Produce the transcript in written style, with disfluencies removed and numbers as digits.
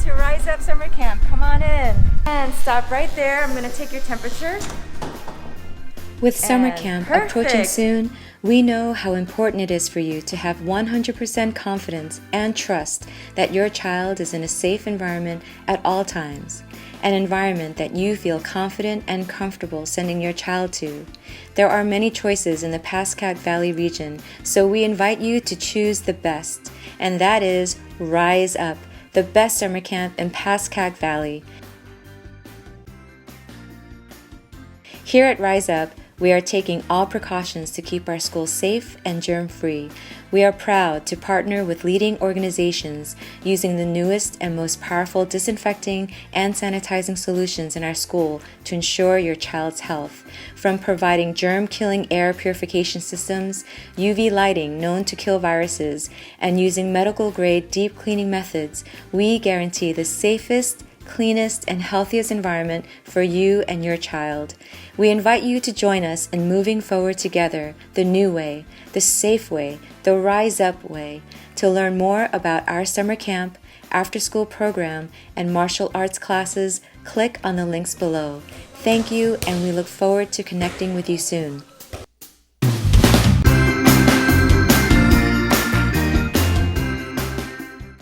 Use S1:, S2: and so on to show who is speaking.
S1: to Rise Up Summer Camp. Come on in. And stop right there. I'm going to take your temperature.
S2: With summer
S1: And
S2: camp
S1: perfect.
S2: approaching soon, we know how important it is for you to have 100% confidence and trust that your child is in a safe environment at all times, an environment that you feel confident and comfortable sending your child to. There are many choices in the Pascack Valley region, so we invite you to choose the best, and that is Rise Up, the best summer camp in Pascack Valley. Here at Rise Up, we are taking all precautions to keep our schools safe and germ-free. We are proud to partner with leading organizations using the newest and most powerful disinfecting and sanitizing solutions in our school to ensure your child's health. From providing germ-killing air purification systems, UV lighting known to kill viruses, and using medical-grade deep cleaning methods, we guarantee the safest, cleanest, and healthiest environment for you and your child. We invite you to join us in moving forward together the new way, the safe way, the Rise Up way. To learn more about our summer camp, after-school program, and martial arts classes, click on the links below. Thank you, and we look forward to connecting with you soon.